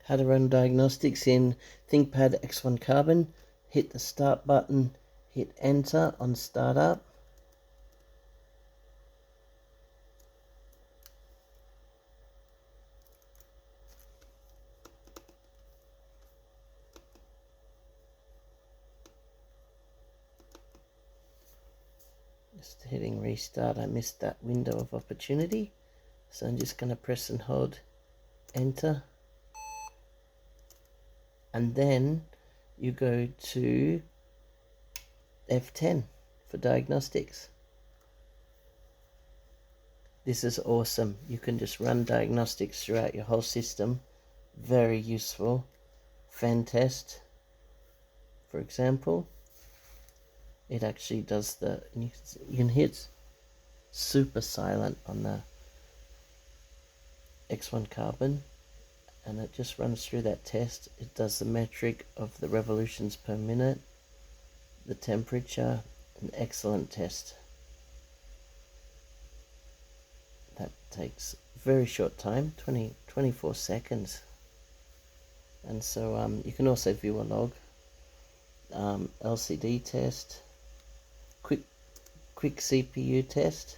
How to run diagnostics in ThinkPad X1 Carbon. Hit the start button, hit enter on startup. Just hitting restart, I missed that window of opportunity. So I'm just going to press and hold enter. And then you go to F10 for diagnostics. This is awesome. You can just run diagnostics throughout your whole system. Very useful. Fan test, for example. It actually does the, you can hit super silent on the X1 Carbon, and it just runs through that test. It does the metric of the revolutions per minute, the temperature, an excellent test. That takes a very short time, 24 seconds. And so you can also view a log, LCD test, quick CPU test,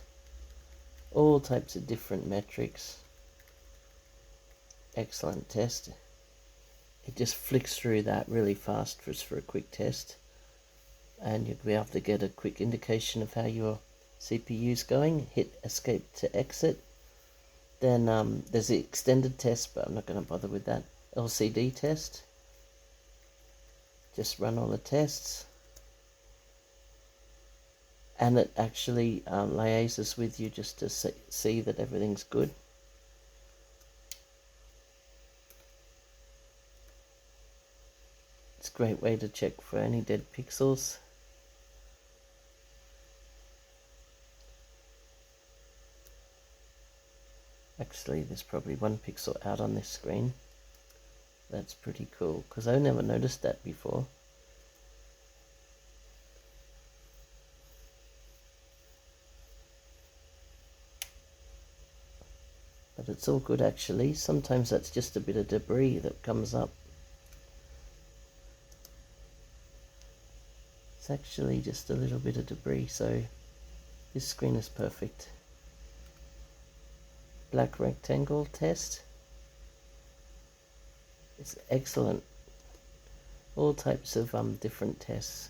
all types of different metrics. Excellent test. It just flicks through that really fast just for a quick test, and you'll be able to get a quick indication of how your CPU is going. Hit escape to exit. Then there's the extended test, but I'm not going to bother with that. LCD test. Just run all the tests, and it actually liaises with you just to see that everything's good. It's a great way to check for any dead pixels. Actually, there's probably one pixel out on this screen. That's pretty cool, because I never noticed that before. But it's all good actually. Sometimes that's just a bit of debris that comes up. It's actually just a little bit of debris, so this screen is perfect. Black rectangle test. It's excellent. All types of different tests.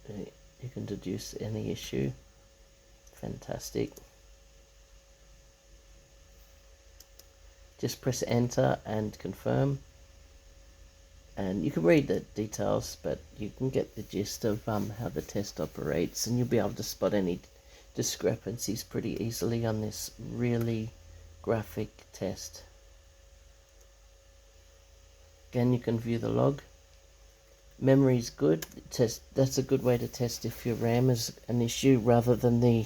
You can deduce any issue. Fantastic. Just press enter and confirm. And you can read the details, but you can get the gist of how the test operates, and you'll be able to spot any discrepancies pretty easily on this really graphic test. Again, you can view the log. Memory is good. That's a good way to test if your RAM is an issue rather than the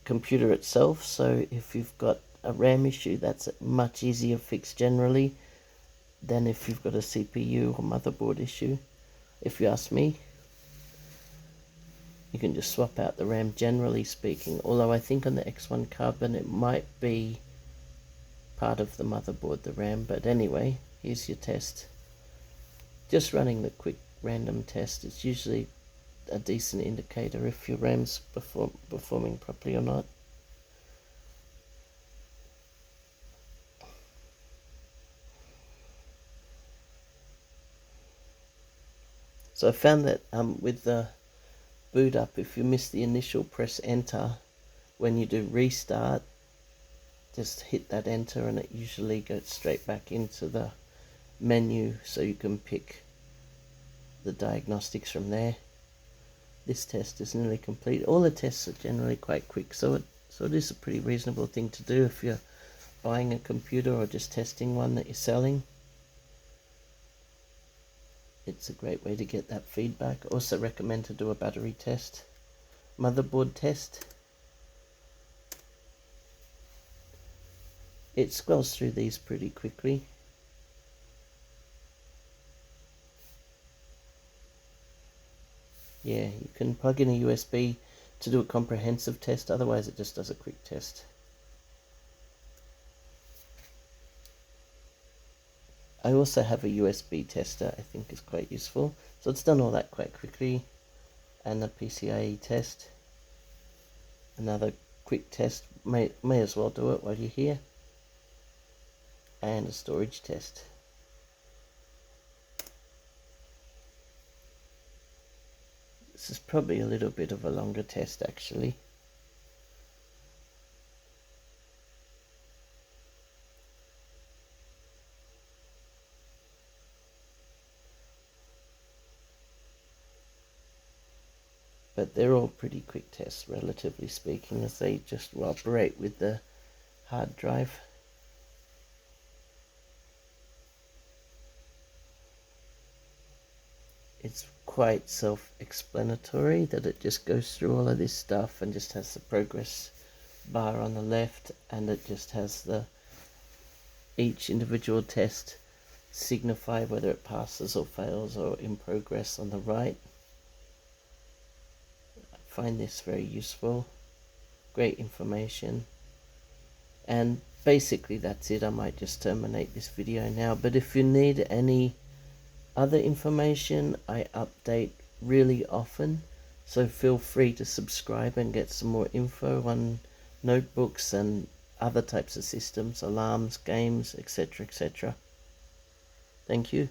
computer itself. So if you've got a RAM issue, that's a much easier fix generally than if you've got a CPU or motherboard issue. If you ask me, you can just swap out the RAM generally speaking, although I think on the X1 Carbon it might be part of the motherboard, the RAM. But anyway, here's your test. Just running the quick random test is usually a decent indicator if your RAM's performing properly or not. So I found that with the boot up, if you miss the initial press enter, when you do restart, just hit that enter and it usually goes straight back into the menu, so you can pick the diagnostics from there. This test is nearly complete. All the tests are generally quite quick, so it is a pretty reasonable thing to do if you're buying a computer or just testing one that you're selling. It's a great way to get that feedback. Also recommend to do a battery test, motherboard test. It scrolls through these pretty quickly. Yeah, you can plug in a USB to do a comprehensive test, otherwise it just does a quick test. I also have a USB tester I think is quite useful. So it's done all that quite quickly. And a PCIe test. Another quick test, may as well do it while you're here. And a storage test. This is probably a little bit of a longer test actually. But they're all pretty quick tests, relatively speaking, as they just operate with the hard drive. It's quite self-explanatory that it just goes through all of this stuff and just has the progress bar on the left, and it just has each individual test signify whether it passes or fails or in progress on the right. I find this very useful, great information, and basically that's it. I might just terminate this video now, but if you need any other information, I update really often, so feel free to subscribe and get some more info on notebooks and other types of systems, alarms, games, etc., etc. Thank you.